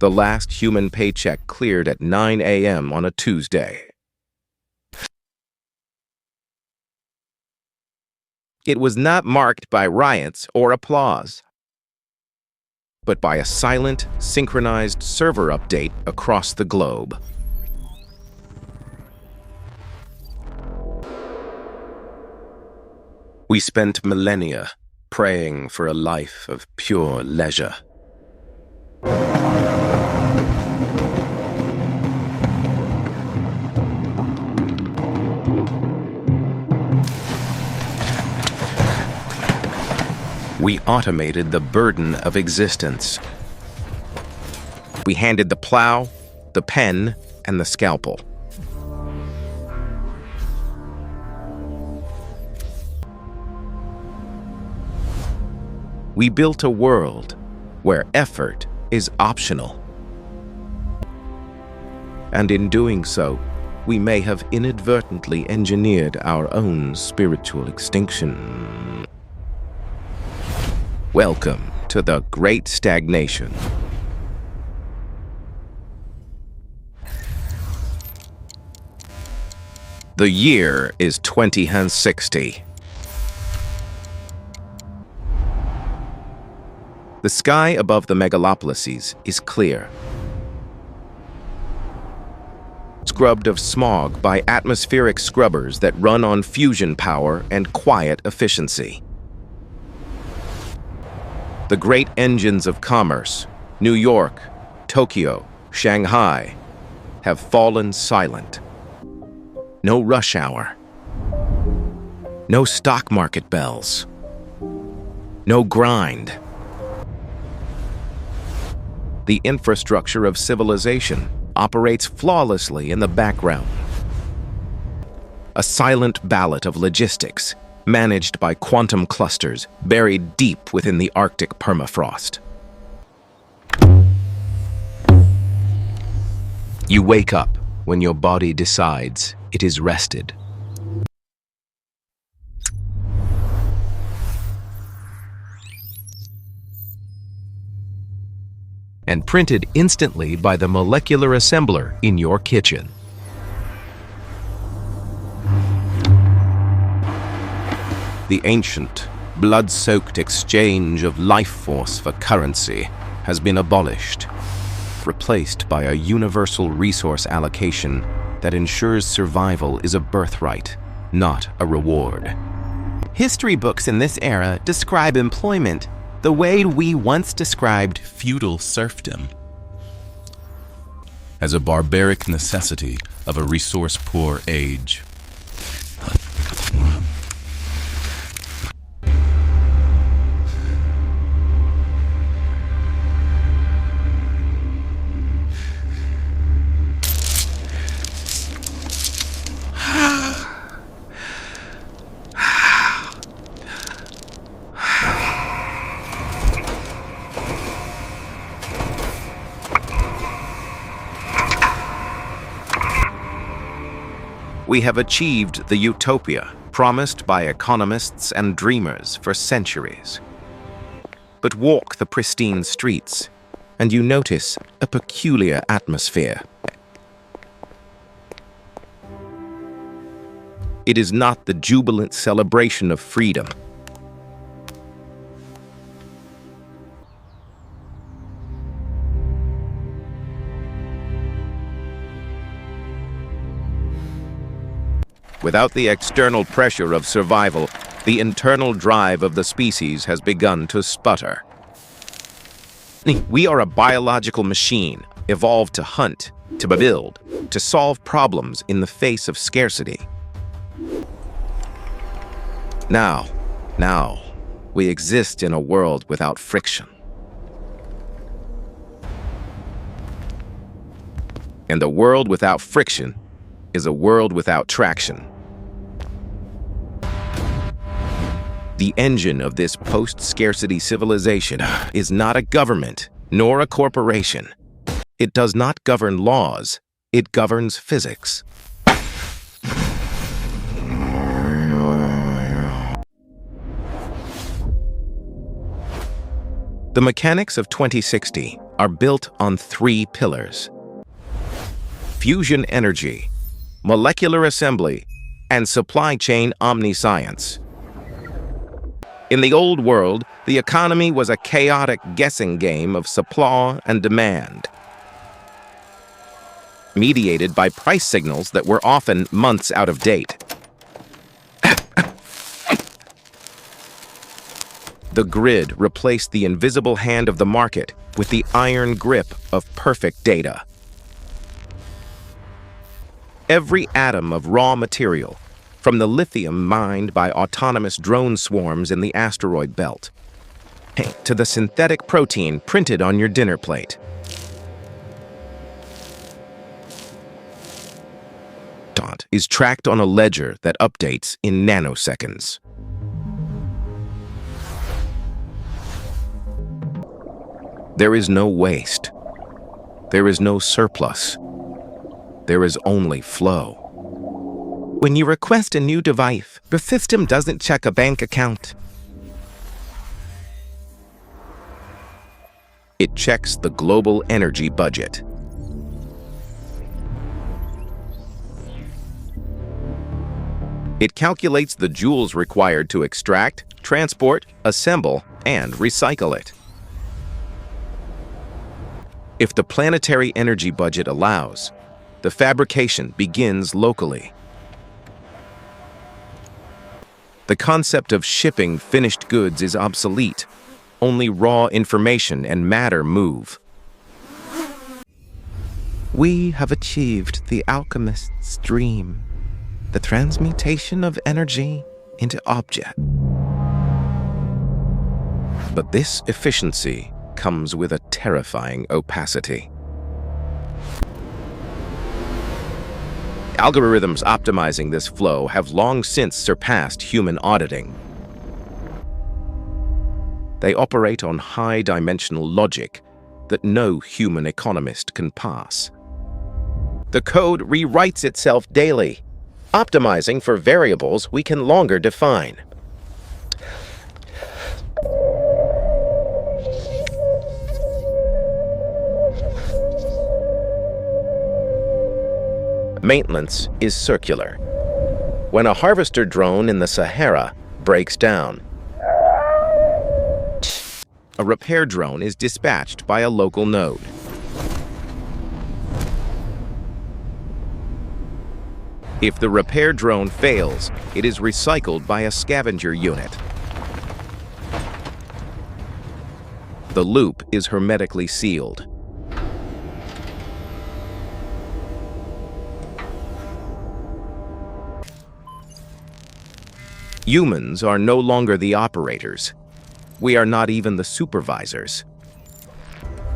The last human paycheck cleared at 9 a.m. on a Tuesday. It was not marked by riots or applause, but by a silent, synchronized server update across the globe. We spent millennia praying for a life of pure leisure. We automated the burden of existence. We handed the plow, the pen, and the scalpel. We built a world where effort is optional. And in doing so, we may have inadvertently engineered our own spiritual extinction. Welcome to the Great Stagnation. The year is 2060. The sky above the megalopolises is clear, scrubbed of smog by atmospheric scrubbers that run on fusion power and quiet efficiency. The great engines of commerce, New York, Tokyo, Shanghai, have fallen silent. No rush hour. No stock market bells. No grind. The infrastructure of civilization operates flawlessly in the background. A silent ballot of logistics, managed by quantum clusters buried deep within the Arctic permafrost. You wake up when your body decides it is rested. And printed instantly by the molecular assembler in your kitchen. The ancient, blood-soaked exchange of life force for currency has been abolished, replaced by a universal resource allocation that ensures survival is a birthright, not a reward. History books in this era describe employment the way we once described feudal serfdom, as a barbaric necessity of a resource-poor age. We have achieved the utopia promised by economists and dreamers for centuries. But walk the pristine streets, and you notice a peculiar atmosphere. It is not the jubilant celebration of freedom. Without the external pressure of survival, the internal drive of the species has begun to sputter. We are a biological machine, evolved to hunt, to build, to solve problems in the face of scarcity. Now, we exist in a world without friction. And a world without friction is a world without traction. The engine of this post-scarcity civilization is not a government, nor a corporation. It does not govern laws, it governs physics. The mechanics of 2060 are built on three pillars: fusion energy, molecular assembly, and supply chain omniscience. In the old world, the economy was a chaotic guessing game of supply and demand, mediated by price signals that were often months out of date. The grid replaced the invisible hand of the market with the iron grip of perfect data. Every atom of raw material, from the lithium mined by autonomous drone swarms in the asteroid belt, to the synthetic protein printed on your dinner plate, is tracked on a ledger that updates in nanoseconds. There is no waste. There is no surplus. There is only flow. When you request a new device, the system doesn't check a bank account. It checks the global energy budget. It calculates the joules required to extract, transport, assemble, and recycle it. If the planetary energy budget allows, the fabrication begins locally. The concept of shipping finished goods is obsolete. Only raw information and matter move. We have achieved the alchemist's dream, the transmutation of energy into object. But this efficiency comes with a terrifying opacity. Algorithms optimizing this flow have long since surpassed human auditing. They operate on high-dimensional logic that no human economist can pass. The code rewrites itself daily, optimizing for variables we can longer define. Maintenance is circular. When a harvester drone in the Sahara breaks down, a repair drone is dispatched by a local node. If the repair drone fails, it is recycled by a scavenger unit. The loop is hermetically sealed. Humans are no longer the operators. We are not even the supervisors.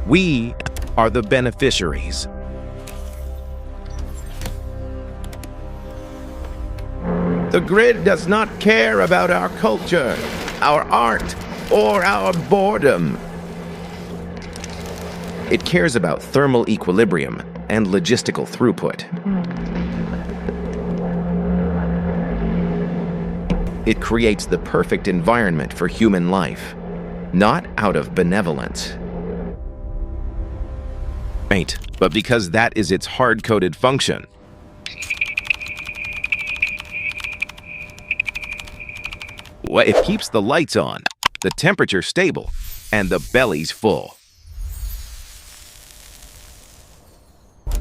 We are the beneficiaries. The grid does not care about our culture, our art, or our boredom. It cares about thermal equilibrium and logistical throughput. It creates the perfect environment for human life, not out of benevolence. But because that is its hard-coded function. It keeps the lights on, the temperature stable, and the bellies full.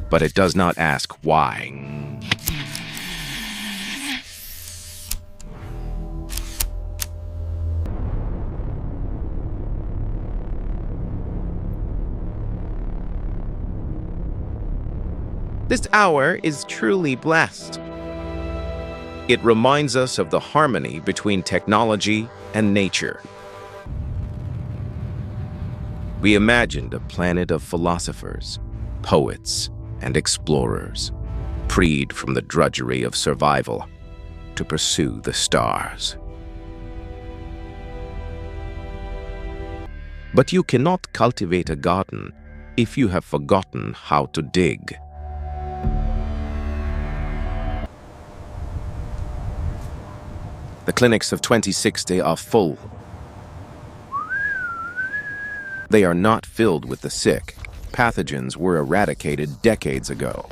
But it does not ask why. This hour is truly blessed. It reminds us of the harmony between technology and nature. We imagined a planet of philosophers, poets, and explorers, freed from the drudgery of survival to pursue the stars. But you cannot cultivate a garden if you have forgotten how to dig. The clinics of 2060 are full. They are not filled with the sick. Pathogens were eradicated decades ago.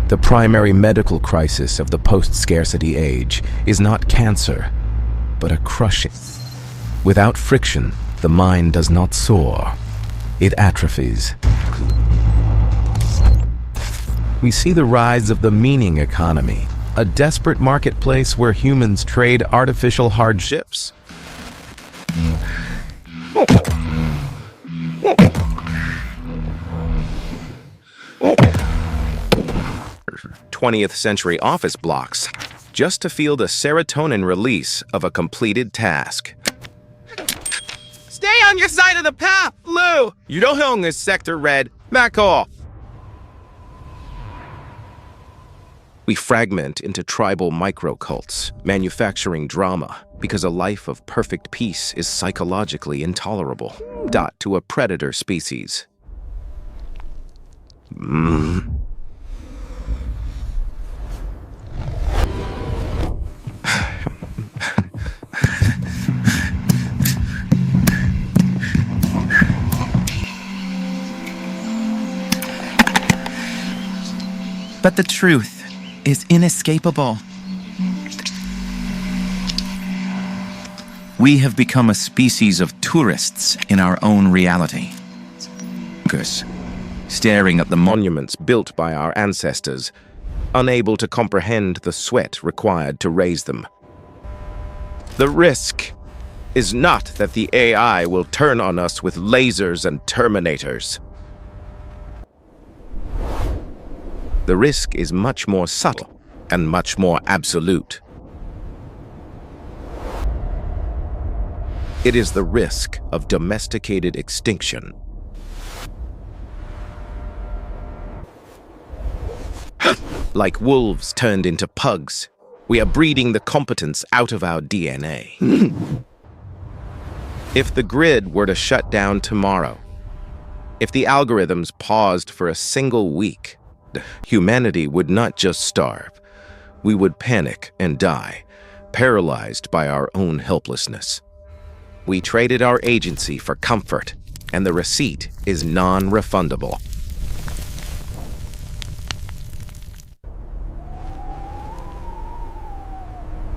The primary medical crisis of the post-scarcity age is not cancer, but a crushing. Without friction, the mind does not soar. It atrophies. We see the rise of the meaning economy, a desperate marketplace where humans trade artificial hardships. 20th century office blocks just to feel the serotonin release of a completed task. Stay on your side of the path, Lou! You don't own this sector, Red. Back off! We fragment into tribal microcults, manufacturing drama, because a life of perfect peace is psychologically intolerable. To a predator species. But the truth is inescapable. We have become a species of tourists in our own reality. Staring at the Monuments built by our ancestors, unable to comprehend the sweat required to raise them. The risk is not that the AI will turn on us with lasers and terminators. The risk is much more subtle and much more absolute. It is the risk of domesticated extinction. Like wolves turned into pugs, we are breeding the competence out of our DNA. If the grid were to shut down tomorrow, if the algorithms paused for a single week, humanity would not just starve. We would panic and die, paralyzed by our own helplessness. We traded our agency for comfort, and the receipt is non-refundable.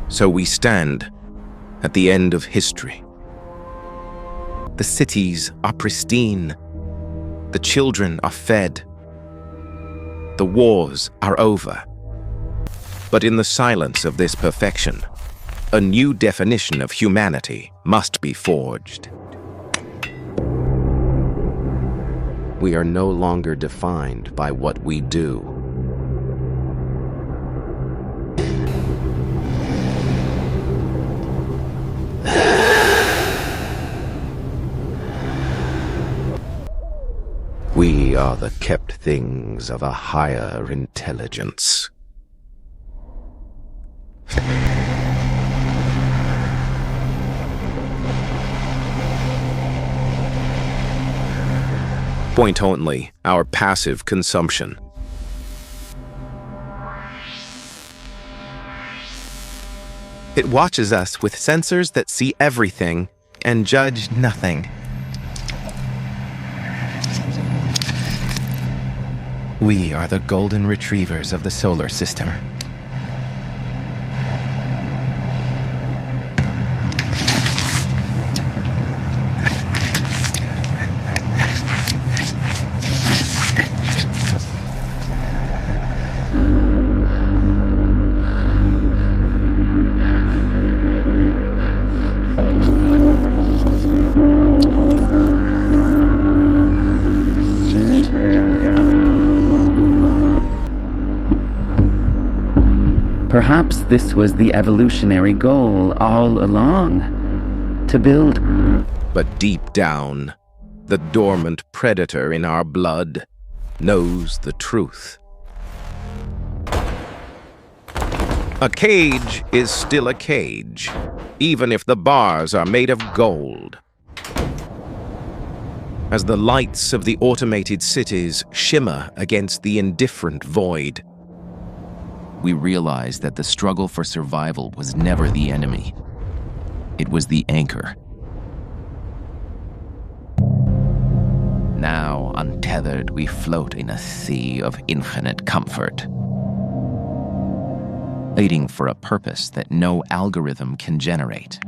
So we stand at the end of history. The cities are pristine. The children are fed. The wars are over. But in the silence of this perfection, a new definition of humanity must be forged. We are no longer defined by what we do. We are the kept things of a higher intelligence. Point only, our passive consumption. It watches us with sensors that see everything and judge nothing. We are the golden retrievers of the solar system. Perhaps this was the evolutionary goal all along, to build. But deep down, the dormant predator in our blood knows the truth. A cage is still a cage, even if the bars are made of gold. as the lights of the automated cities shimmer against the indifferent void. We realized that the struggle for survival was never the enemy. It was the anchor. Now, untethered, we float in a sea of infinite comfort, waiting for a purpose that no algorithm can generate.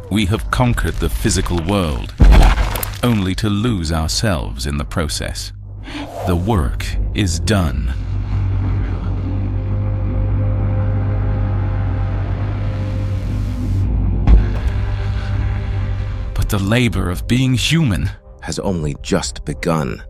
We have conquered the physical world, only to lose ourselves in the process. The work is done. But the labor of being human has only just begun.